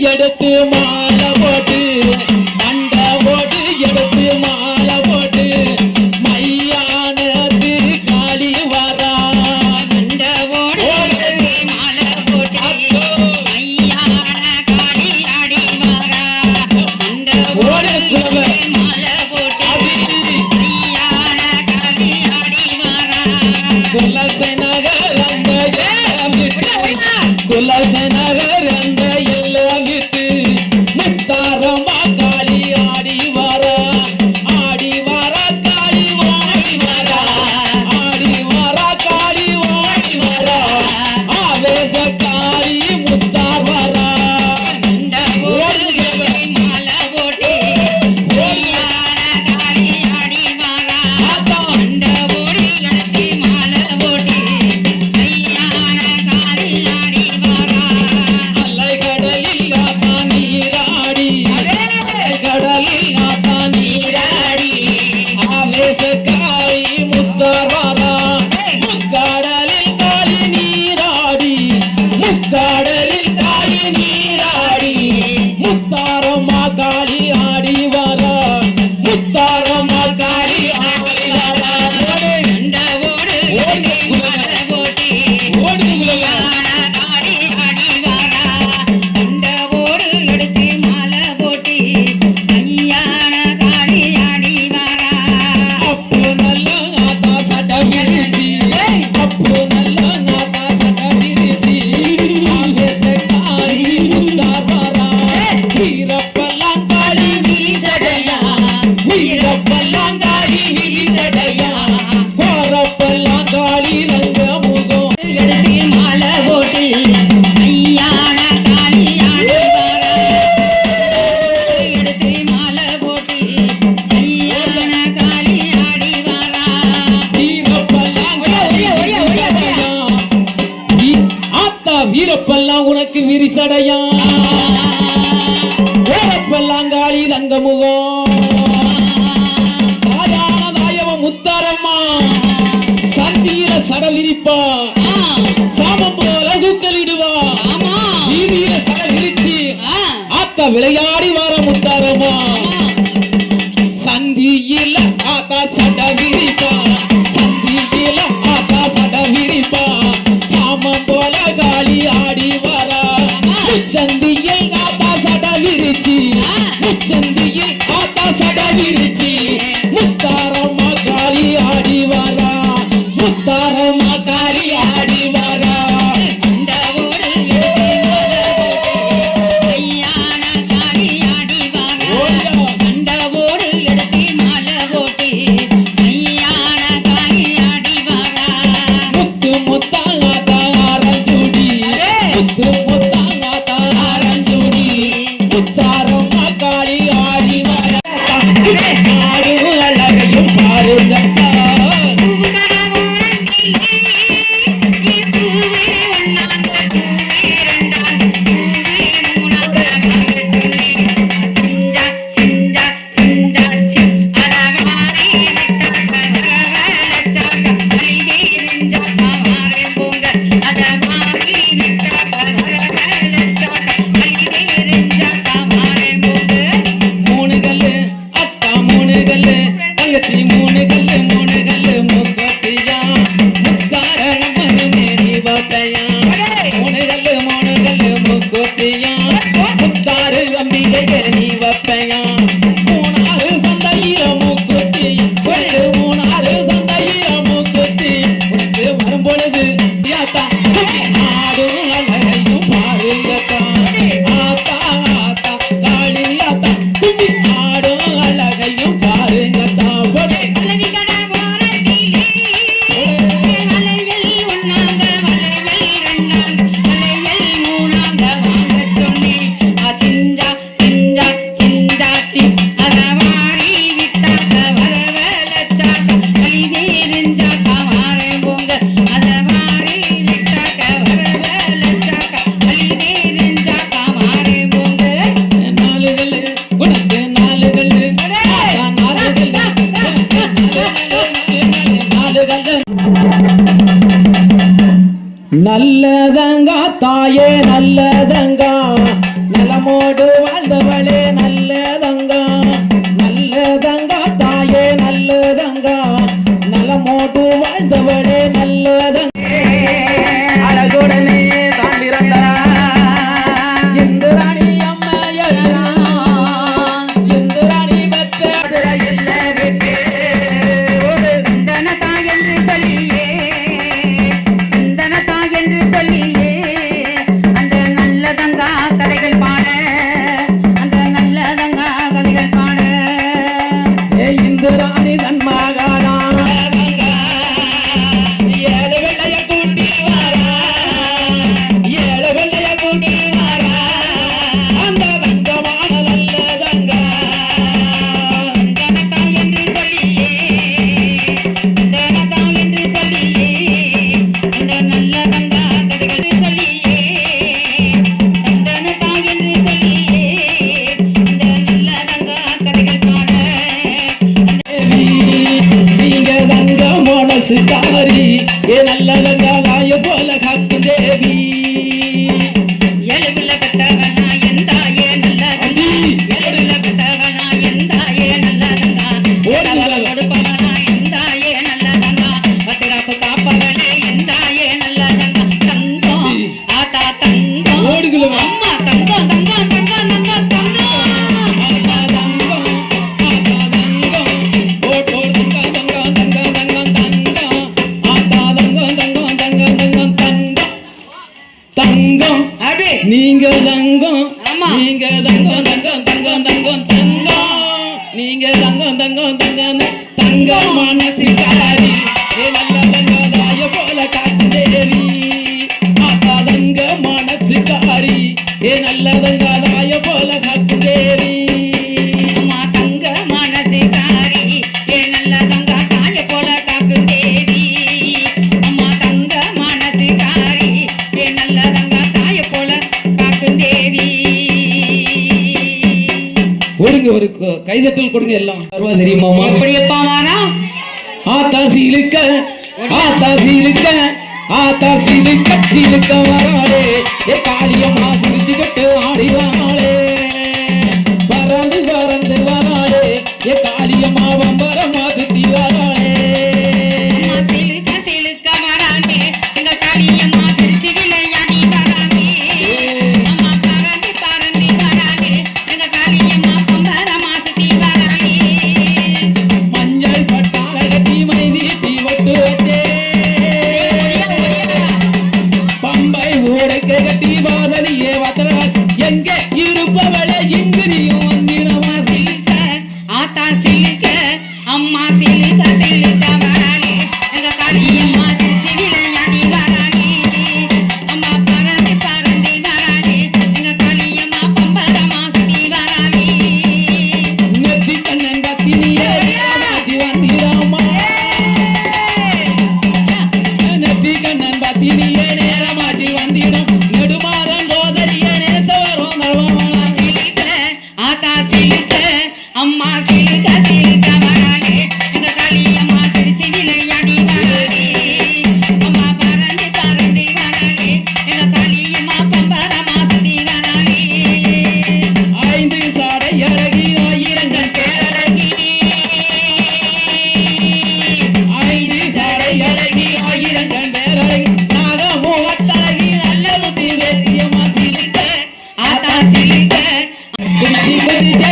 எடுத்து மாலை போட்டு மண்ட ஓடு எடுத்து மாலை போட்டு மையானது காளி வரா மண்ட ஓடு மாலை போட்டு மையான காளி ஆடி வரா மண்ட ஓடு மாலை போட்டு மையான காளி ஆடி வரா குலசை நகர் அந்த குலசை நகர் அந்த வீரப்பெல்லாம் உனக்கு விரிசடையா ஓரப்பெல்லாங்காளி தங்க முகம் சாதாரண நாயவன் முத்தாரம்மா சந்தியில சட விரிப்பா சாமம் போல தூக்கலிடுவா வீதியில சட விரிச்சு ஆத்தா விளையாடி வர முத்தாரம்மா சந்தியில ஆத்தா சட விரிப்பா சந்தியில ஆத்தா சட விரிப்பா சாமம் போல காளி ஆடி வரா முச்சந்தியில் ஆத்தா சட விரிச்சி முச்சந்தியில் ஆத்தா சட விரிச்சி முத்தாரம்மா காளி ஆடி வரா முத்தாரம்மா காளி ஆடி வரா நல்லதங்கா தாயே நல்லதங்கா நலமோடு வாழ்ந்தவளே நல்லதங்கா நல்லதங்கா தாயே நல்லதங்கா நலமோடு வாழ்ந்தவளே நல்லதங்கா அழகுடனே தான் பிறந்தார் இந்திராணி அம்மையெல்லாம் இந்திராணி பெற்ற கதைகள் பாட அந்த நல்லதங்கா கதைகள் பாட இந்திராணி தன் மகானா ஏழு வெள்ளைய கூட்டி வாரா ஏழு வெள்ளைய கூட்டி வாரா அந்த தங்கமான நல்லதங்கா தனக்கா என்று சொல்லியே தனக்கா என்று சொல்லியே அந்த நல்லதங்கா கதைகள் சொல்லியே மனசுக்காரி ஏ நல்லதங்கா தாய போல காக்கும் தேவி எழுபுல பெற்றவனா எந்தாயே நல்லதங்கா எழுபுல பெற்றவனா எந்தாயே நல்லதங்கா கொடுப்பவனா எந்தாயே நல்லதங்கா பத்திரப்பு காப்பவனே எந்தாயே நல்லதங்கா தங்கம் ஆத்தா தங்கம் ஓடுகளும் அம்மா தங்கம் தங்கம் தங்கம் தங்கம் தங்கம் நீங்க தங்கம் நீங்க தங்கம் தங்கம் தங்கம் தங்கம் தங்கம் நீங்க தங்கம் தங்கம் தங்கம் தங்கம் மனசுக்காரி நல்லதங்கா தாய போல காட்டு தேவி ஆத்தா தங்க மனசுக்காரி நல்லதங்கா தாய போல காட்டு தேவி அம்மா தங்க மனசுக்காரி நல்லதங்கா தாய போல காக்கு தேவி அம்மா தங்க மனசுக்காரி நல்லதங்கா கொடுங்க ஒரு கைதட்டல் கொடுங்க எல்லாம் தெரியுமா எப்படியப்பா வாரா ஆத்தா சீலுக்க ஆத்தா சீலுக்க ஆத்தா சீலுக்க சீலுக்க வராளே ஏ காளியம்மா சிரிச்சுக்கிட்டு ஆடி வராளே பறந்து பறந்து வராளே ஏ காளியம்மா வம்பரமா சுத்தி வராளே சீலுக்க சீலுக்க வராளே எங்க காளியம்மா திருச்சி விளையாடி பாதலியே வத்தரவாள் எங்கே இருப்பவளே இங்கு நீயும் வந்திடமா சிலிக்க ஆத்தா சிலிக்க அம்மா சிலிக்க சிலிக்க வராளே எங்க காளியம்மா திருச்சிவில ஞானி வராளே அம்மா பறந்து பறந்து வராளே எங்க காளியம்மா பம்பரமா சுத்தி வராளே நெத்தி கண்ணன் கத்தினியே ராமாஜி வந்திடாமா நெத்தி கண்ணன் பத்தினியே நேரமாஜி வந்திடும் நெடுமாறன் சோதரியே நேர்த்த வரும் நல்வாளா சிலிக்க ஆத்தா சிலிக்க அம்மா சிலிக்க சிலிக்க வராளே எங்க காளியம்மா திருச்சிவில ஞானி வராளே அம்மா பறந்து பறந்து வராளே எங்க காளியம்மா பம்பரமா சுத்தி வராளே ஐந்து சாடை அழகி ஆயிரங்கள் பேரழகி ஐந்து சாடை அழகி ஆயிரங்கள் பேரழகி நாகமூவத்தழகி நல்ல புத்தி வேத்தியமா சிலிக்க ஆத்தா சிலிக்க குதிச்சு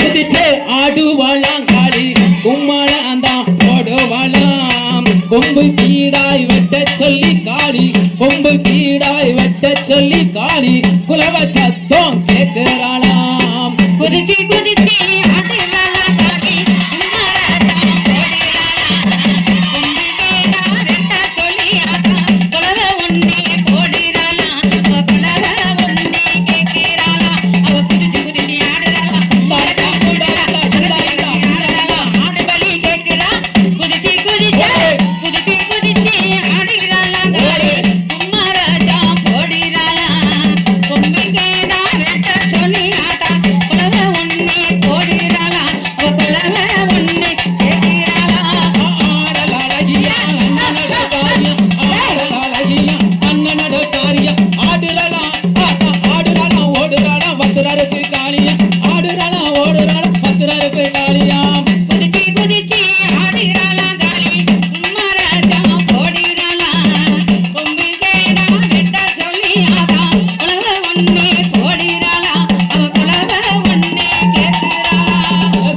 குதிச்சே ஆடுவாளாம் காளி கும்மாளந்தான் ஓடுவாளாம் கொம்பு கீடாய் வெட்ட சொல்லி காளி கொம்பு கீடாய் வெட்ட சொல்லி காளி குலவ சத்தம் கேட்கிறாளாம் குதிச்சி குதிச்சி ஆடுறாளா காளி கும்மராஜா ஓடுறாளா கொம்பு கேடா ரெட்ட சொல்லி ஆத்தா குலவ உன்னே ஓடுறாளா அவ குலவ உன்னே கேட்கிறாளா அவ குதிச்சி குதிச்சி ஆடுறாளா கும்மராஜா ஓடுறாளா குதிச்சி ஆடுறாளா ஆடு பலி கேட்கிறா குதிச்சி குதிச்சி குதிச்சி குதிச்சி ஆடுறாளா காளி கும்மராஜா ஓடுறாளா கொம்பு கேடா ரெட்ட சொல்லி ஆத்தா குலவ உன்னே ஓடுறாளா அவ குலவ உன்னே கேட்கிறாளா ஆடலழகியா அண்ணனோட காரியம் ஆடலழகியா அண்ணனோட காரியம் ஆடுறலாம் ஆடுறலாம் ஓடுறலாம் பத்துரருக்கு காளியா ஆடுறலாம் ஓடுறலாம் பத்துரருக்கு காளியாம் குதிச்சி குதிச்சி ஆடுறாளா காளி கும்மராஜா ஓடுறாளா கொம்பு கேடா வெட்ட சொல்லி ஆத்தா குலவ உன்னே ஓடுறாளா அவ குலவ உன்னே கேட்கிறாளா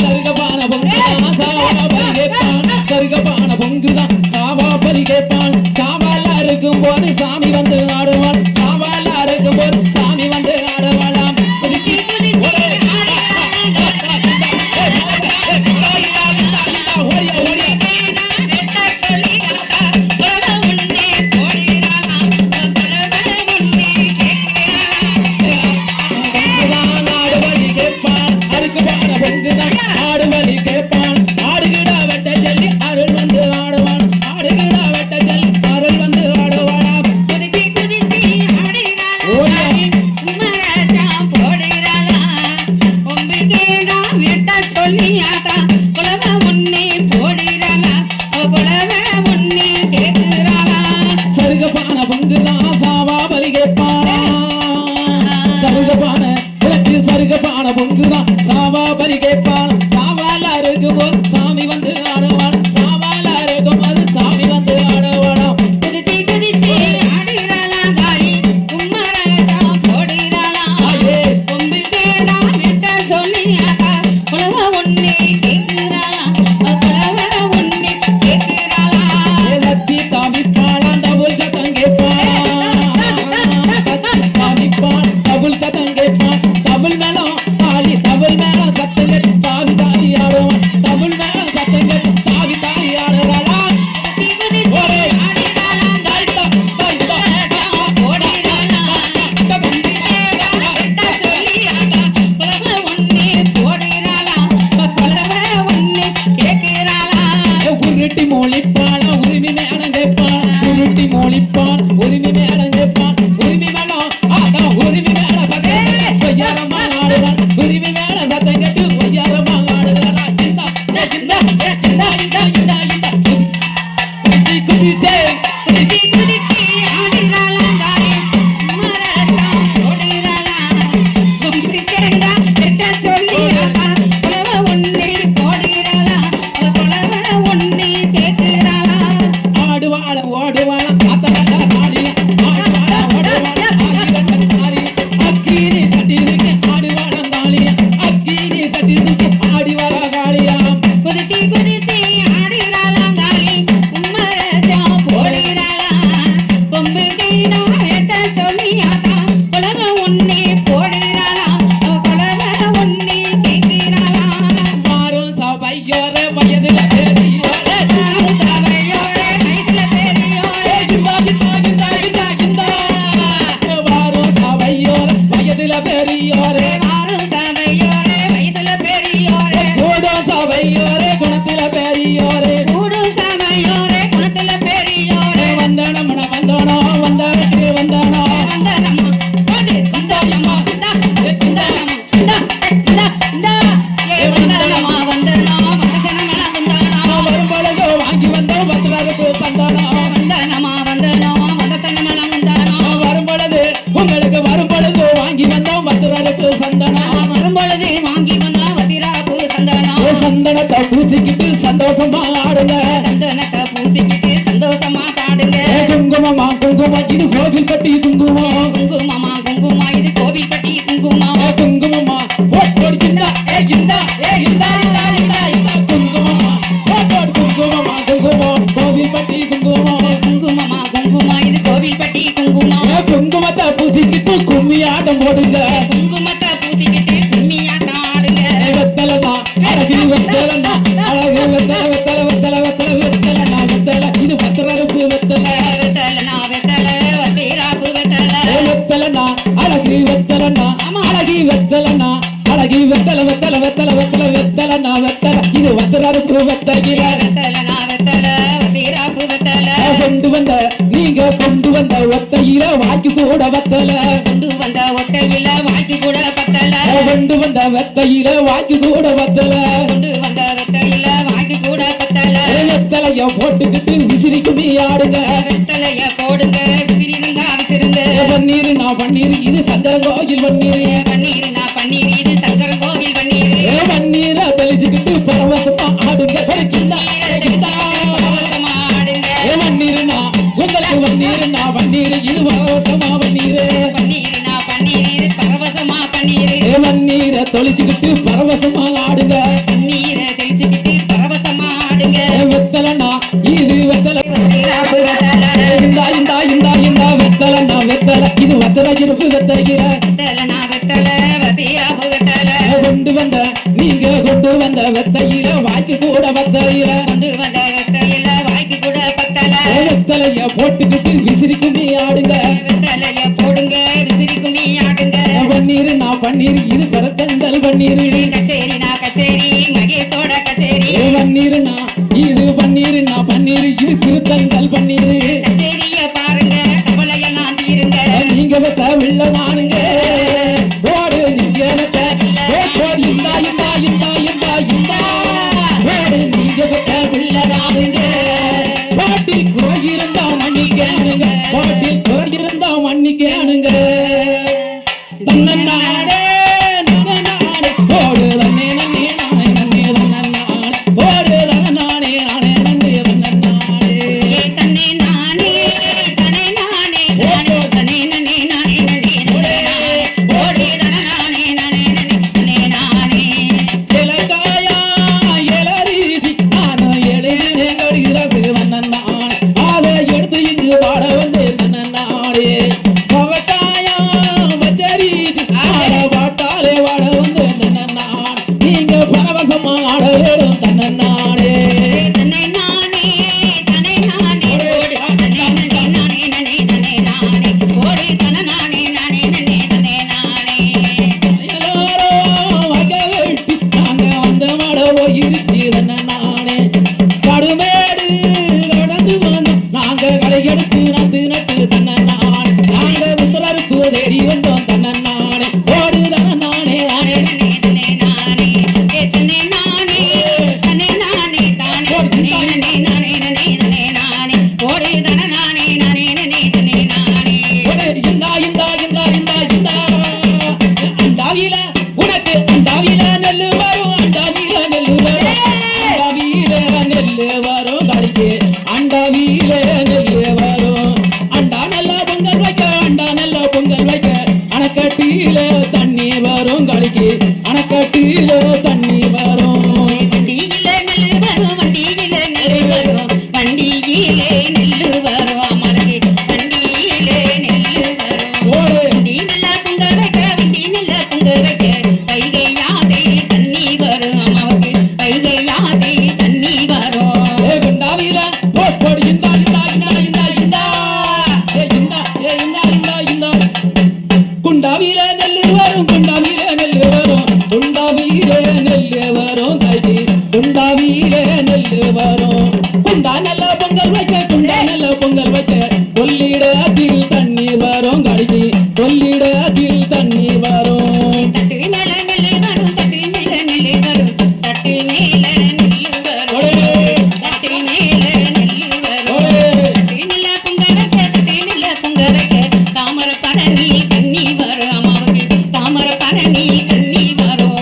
சருகபான பொங்குதான் சாவா பலி கேட்பான் சருகபான பொங்குதான் சாவா பலி கேட்பான் சாவாலா இருக்கும் போது சாமி வந்து ஆடுவான் சாவாலா இருக்கும் போது சாமி வந்து ஆடுவாளாம் குதிச்சி குதிச்சி ஆடுறாளா ஓடியா ஓடியா கேடா வெட்ட சொல்லி ஆத்தா குலவ உன்னே ஓடுறாளா அவ குலவ உன்னே கேட்கிறாளா ஆடுவலி கேட்பான் அறுக்குபான பொங்குதான் ஆடுவலி கேட்பான் ஆடுகிடா வெட்ட சொல்லி அருள் வந்து ஆடுவான் ஆடுகிடா வெட்ட சொல்லி அருள் வந்து ஆடுவான் குதிச்சி குதிச்சி ஆடுறாளா ஓடியா. காளி கும்மராஜா போடுறாளா கொம்பு கேடா வெட்ட சொல்லி ஆத்தா குலவ உன்னே போடுறாளா அவ குலவ உன்னே கேட்கிறாளா சருகபான பொங்குதான் சாவா பலி கேட்பான் சருகபான உனக்கு சருகபான பொங்குதான் சாவா பலி கேட்பான் சாவால இருக்கும் போது சாமி வந்து ஆடுவான் சாவால இருக்கும் போது சாமி வந்து ஆடுவானாம் குதிச்சி குதிச்சி ஆடுறாளா காளி கும்மராஜா போடுறாளா ஆயே. கொம்பு கேடா வெட்ட சொல்லி ஆத்தா குலவ உன்னே கேட்கிறாளா அவ குலவ உன்னே கேட்கிறாளா ஏலத்தி தாமிப்பாளாம் டபுள் சத்தம் கேட்பான் தாமிப்பான் டபுள் சத்தம் கேட்பான் டபுள் மேளம் தாலி டபுள் மேளம் சத்தம் கேட்டு தாவி தாவி ஆடுவான் டபுள் மேளம் சத்தம் கேட்டு தாவி தாவி ஆடுறாளா குதிச்சி குதிச்சி ஆடுறாளா காளி கும்மராஜா போடுறாளா கொம்பு கேடா வெட்ட சொல்லி ஆத்தா குலவ உன்னே போடுறாளா அவ குலவ உன்னே கேட்கிறாளா உருட்டி மொழிப்பான் உரிமை மேளம் கேட்பான் உருட்டி மொழிப்பான் உரிமை மேளம் கேட்பான் உரிமை மேளம் அதான் உரிமை மேளம் சத்தம் கேட்டு ஒய்யாரமா ஆடுறான் உரிமை மேளம் சத்தம் கேட்டு ஒய்யாரமா ஆடுறாளா இந்தா இந்தா இந்தா இந்தா இந்தா இந்தா குதிச்சு குதிச்சே குதிச்சி குதிச்சி ஆடுறாளா காளி கும்மராஜா போடுறாளா கொம்பு கேடா வெட்ட சொல்லி ஆத்தா குலவ உன்னே போடுறாளா அவ குலவ உன்னே கேட்கிறாளா ஆடுவாள ஓடுவாள அத்தனை காளிய ஆடுவாள ஓடுவாள அக்கீரி கட்டிருக்கு ஆடுவாள காளிய அக்கீரி கட்டிருக்கு ஆடிவாள காளியாம் குதிச்சி குதிச்சி ஆடுறாளா காளி கும்மராஜா போடுறாளா கொம்பு கேடா வெட்ட சொல்லி ஆத்தா குங்குமத்தை பூசிக்கிட்டு கும்மி ஆட்டம் போடுங்க குங்குமத்தை பூசிக்கிட்டு கும்மியாட்டம் ஆடுங்க வெத்தலனா அழகு வெத்தலனா அழகு வெத்தல வெத்தல வெத்தல வெத்தல வெத்தலனா வெத்தல இது பத்திரப்பு வெத்தல வெத்தலனா வெத்தல வத்திராப்பு வெத்தல வெத்தலனா அழகு வெத்தலனா அழகி வெத்தலனா அழகி வெத்தல வெத்தல வெத்தல வெத்தல வெத்தலனா வெத்தல இது பத்திரப்பு வெத்தகிற வெத்தலனா வெத்தல வத்திராப்பு வெத்தல கொண்டு வந்த நீங்க கொண்டு வந்த ஒத்தையில வாக்கி கூட வெத்தல கொண்டு வந்த ஒத்தையில வாய்க்கு கூட பத்தல கொண்டு வந்த வெத்தையில வாக்கி கூட வெத்தல கொண்டு வந்த வெத்தையில வாய்க்கு கூட பத்தல வெத்தலைய போட்டுக்கிட்டு விசிறிக்குமே ஆடுங்க வெத்தலைய போடுங்க விசிறிருந்தா விசிறுங்க பன்னீர் நான் பன்னீர் இது சங்கரன் கோயில் பன்னீர் பன்னீர் நான் பன்னீர் இது சங்கரன் கோவில் பன்னீர் பன்னீரை தெளிச்சுக்கிட்டு பரவசமா ஆடுங்க கிண்டா, கிண்டா. ஆடுங்க பன்னீர்னா உங்களுக்கு பன்னீர்னா பன்னீர் இது பரவசமா பன்னீர் பன்னீர் நான் பன்னீர் இது பரவசமா பன்னீர் பன்னீரை தொளிச்சுக்கிட்டு பரவசமா ஆடுங்க பன்னீரை தெளிச்சுக்கிட்டு பரவசமா ஆடுங்க வெத்தலனா இது வெத்தல வத்திராப்பு வெத்தல இந்தா இந்தா இந்தா இந்தா வெத்தலனா வெத்தல இது வத்தல இருப்பு வெத்தகிற வெத்தலனா வெத்தல வத்திராப்பு வெத்தல கொண்டு வந்த நீங்க கொண்டு வந்த வெத்தையில வாய்க்கு கூட வெத்தையில கொண்டு வந்த வெத்தையில வாய்க்கு கூட பத்தல வெத்தலைய போட்டுக்கிட்டு விசிறிக்குமே ஆடுங்க வெத்தலைய போடுங்க விசிறி கும்மி ஆடுங்க பன்னீர் நான் பன்னீர் இது பரத்தங்கள் பன்னீர் கச்சேரி நான் கச்சேரி மகேஷோட கச்சேரி பன்னீர் நான் இது பன்னீர் நான் பன்னீர் இது திருத்தங்கள் பன்னீர் கச்சேரிய பாருங்க கவலையெல்லாம் தீருங்க நீங்க வெத்த வெள்ள நானுங்க ஓடு நீங்க வெத்த ஓடு இந்தா இந்தா இந்தா இந்தா இந்தா ஓடு நீங்க வெத்த வெள்ள நானுங்க பாட்டில் குறை இருந்தா மன்னிக்கணுங்க பாட்டில் குறை இருந்தா மன்னிக்கணுங்க தன்னன்னாடே நன்னன்னாடே ஓடு தன்னே நன்னே நானே நன்னே தன்னன்னாடே ஓடு தன்னன்னாடே நானே நன்னே தன்னன்னாடே ஏ தன்னே நானே தனே நானே நானே தனே நனே நானே நனே நனே நானே ஓடி தன நானே நானே நனே நனே நானே எலகாயா எலரீதி நானோ எழையிலே கடிரகு தன்னன்னாடே அதை எடுத்து இங்கு பாட வந்து தன்னன்னாடே பவட்டாயா வச்சரீதி ஆட பாட்டாலே வாட வந்து தன்னன்னாடே நீங்க பரவசமா ஆட வேணும் தன்னன்னாடே தன்னை நானே தன்னை நானே ஓடி தன்னை நனே நானே நனே நனே நானே ஓடி தன நானே நானே நனே நனே நானே எல்லாரும் வகவெட்டி நாங்க வந்த மழை போயிருச்சு தன்னன்னாடே கடுமேடு கடந்து வந்தோம் நாங்க கடை எடுத்து நட்டு நட்டு தன்னன்னாடே நாங்க உத்தரருக்கு தேடி வந்தோம் தன்னன்னாடே ஓடு தன்னன்னாடே நானே நனே நனே நானே ஏ தன்னை நானே தன்னை நானே தானே நனே நனே நானே நனே நனே நானே ஓடி தன நானே நானே நனே நனே நானே இந்தா இந்தா இந்தா இந்தா இந்தா அண்டாவில உனக்கு அண்டாவில நெல்லு வரும் அண்டாவில நெல்லு வரும் அண்டாவில நெல்லு வரும் கடிக்கு அண்டாவில நெல்லு வரும் அண்டா நல்ல பொங்கல் வைக்க அண்டா நல்ல பொங்கல் வைக்க அணைக்கட்டில தண்ணி வரும் கடிக்கு அணைக்கட்டில தண்ணி வரும் வண்டியிலே நெல்லு வரும் வண்டியிலே நெல்லு வரும் வண்டியிலே நெல்லு வரும் மலரே வண்டியிலே நெல்லு வரும் ஓடு வண்டி நல்ல பொங்க வைக்க வண்டி நல்ல பொங்க வைக்க வைகையாதே தண்ணி வரும் அம்மாவுக்கு வைகையாதே தண்ணி வரும் குண்டாவில போடு இந்தா இந்தா இந்தா இந்தா இந்தா இந்தா இந்தா இந்தா இந்தா குண்டாவில நெல்லு வரும் குண்டாவில நெல்லு வரும் குண்டாவில நெல்லு வரும் கைதி குண்டாவில நெல்லு வரும் குண்டா நல்ல பொங்கல் வைக்க குண்டா நல்ல பொங்கல் வைக்க கொள்ளிடத்தில் தண்ணீர் வரும் கடிக்கு கொள்ளிடத்தில் தண்ணீர் வரும் தட்டு மேல நெல்லு வரும் தட்டு மேல நெல்லு வரும் தட்டு மேல நெல்லு வரும் தட்டு மேல நெல்லு வரும் தட்டு நல்ல பொங்க வைக்க தட்டு நல்ல பொங்க வைக்க தாமர பரணி தண்ணி வரும் அம்மாவுக்கு தாமர பரணி தண்ணி வரும்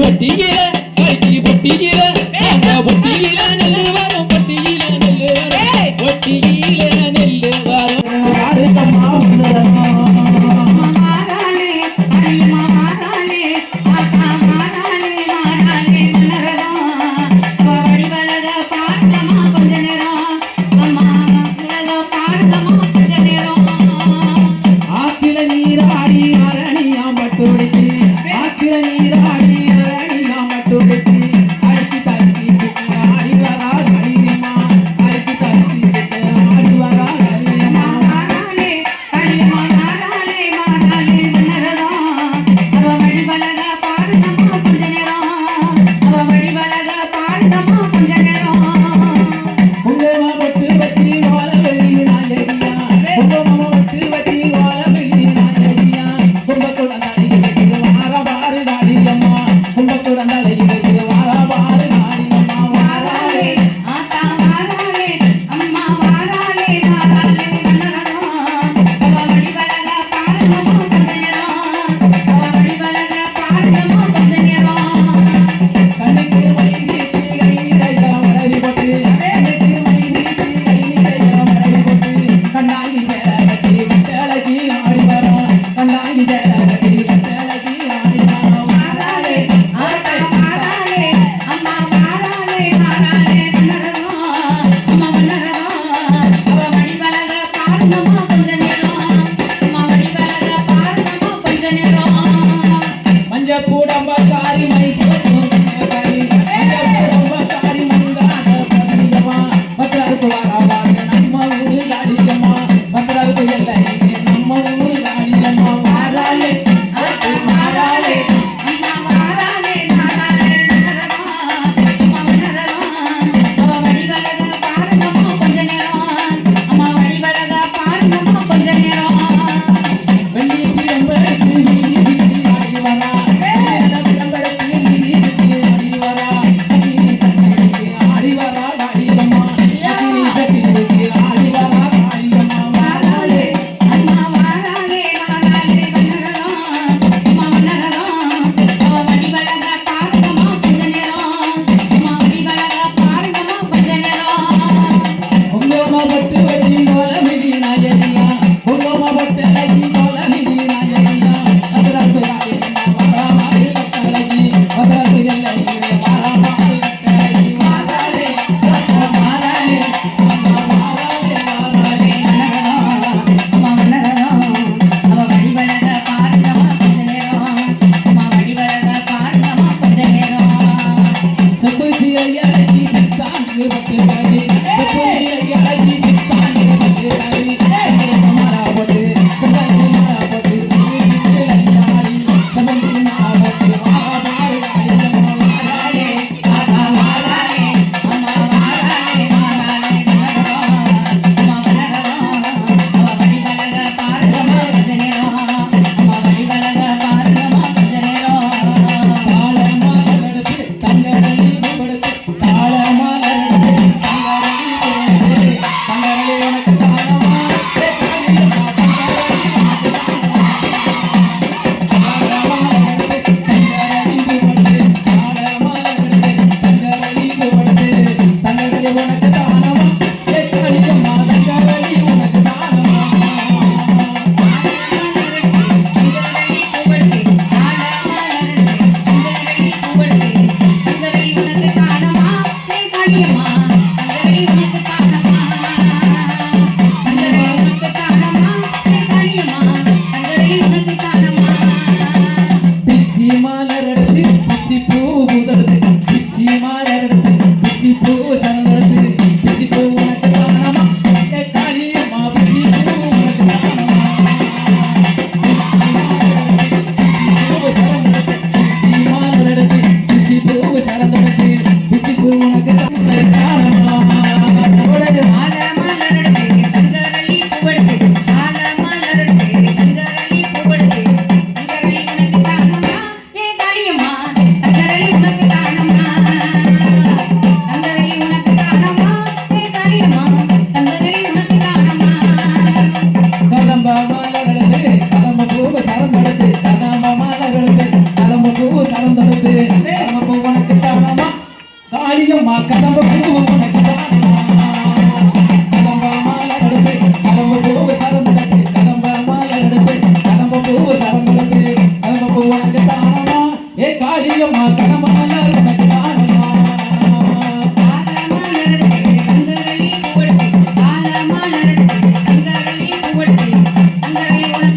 பொட்டியில கடிக்கு பொட்டியில பொட்டியில நெல்லு வரும் பொட்டியில நெல்லு வரும் பொட்டியில நெல்லு வரும் மாமா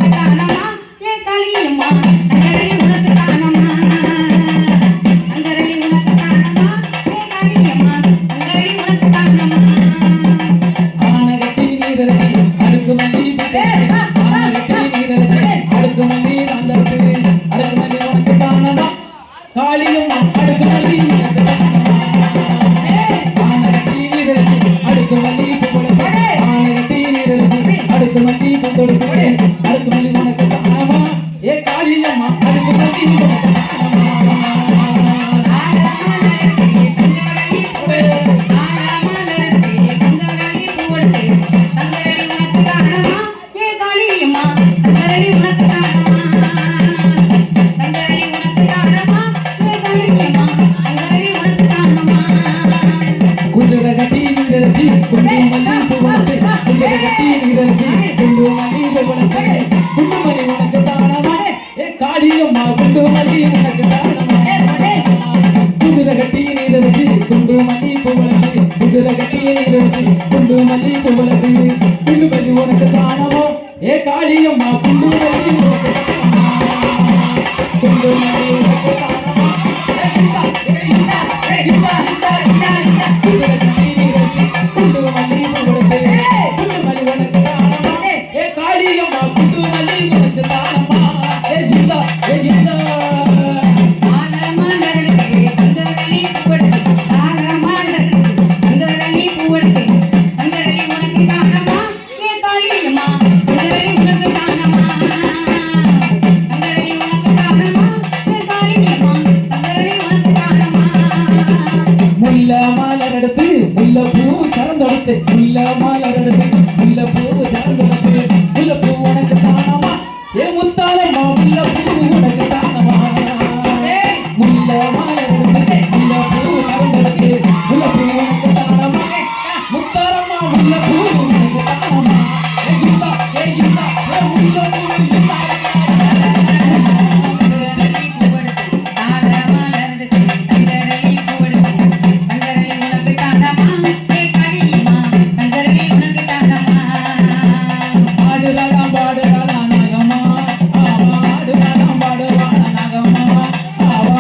உனக்கு தானம்மா ஏ காளியம்மா தங்கரளி உனக்கு தானம்மா தங்கரளி உனக்கு தானம்மா ஏ காளியம்மா தங்கரளி உனக்கு தானம்மா ஆனகத்தி நீரலி அடுக்கு மல்லி ஆனகத்தி நீரலி அடுக்கு மல்லி வந்தது அடுக்கு மல்லி உனக்கு தானமா காளியம்மா அடுக்கு மல்லி உனக்கு தானமா ஆனகத்தி நீரலி அடுக்கு மல்லி புகழே ஆனகத்தி நீரலி அடுக்கு மல்லி புகழே அடுக்கு மல்லி உனக்கு தானமா ஏ காளியம்மா அடுக்கு மல்லி உனக்கு தானமா குதிரகட்டி நிரச்சி குண்டு மல்லி புவனத்தை குதிரகட்டி நிரச்சி குண்டு மல்லி புவனத்தை குண்டு மல்லி உனக்கு தானமா ஏ காளியம்மா குண்டு மல்லி உனக்கு தானமா குதிரகட்டி நிரச்சி குண்டு மல்லி புவனத்தை குதிரகட்டி நிரச்சி குண்டு மல்லி புவனத்தை குண்டு மல்லி உனக்கு தானமா ஏ காளியம்மா குண்டு மல்லி உனக்கு தானமா குண்டு மல்லி உனக்கு தானமா குண்டு மல்லி புகழே குண்டு மல்லி உனக்கு தானமா ஏ காளியம்மா குண்டு மல்லி உனக்கு தானமா ஏ ஜிந்தா ஏ ஜிந்தா முல்ல மலரெடுத்து முல்ல பூ திறந்தெடுத்து முல்ல மலரெடுத்து முல்ல பூ திறந்தெடுத்து முல்ல பூ உனக்கு தானமா ஏ முத்தாலம்மா முல்ல பூ உனக்கு தானமா முல்ல மலரெடுத்து முல்ல பூ திறந்தெடுத்து முல்ல பூ உனக்கு தானமா முத்தாலம்மா முல்ல பூ உனக்கு தானமா ஏ கீதா ஏ கீதா ஏ முல்ல பூ கீதா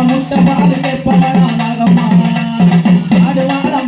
முட்டை பால் கேட்பாளா நகமா ஆடுவாளம்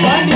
பாண்டி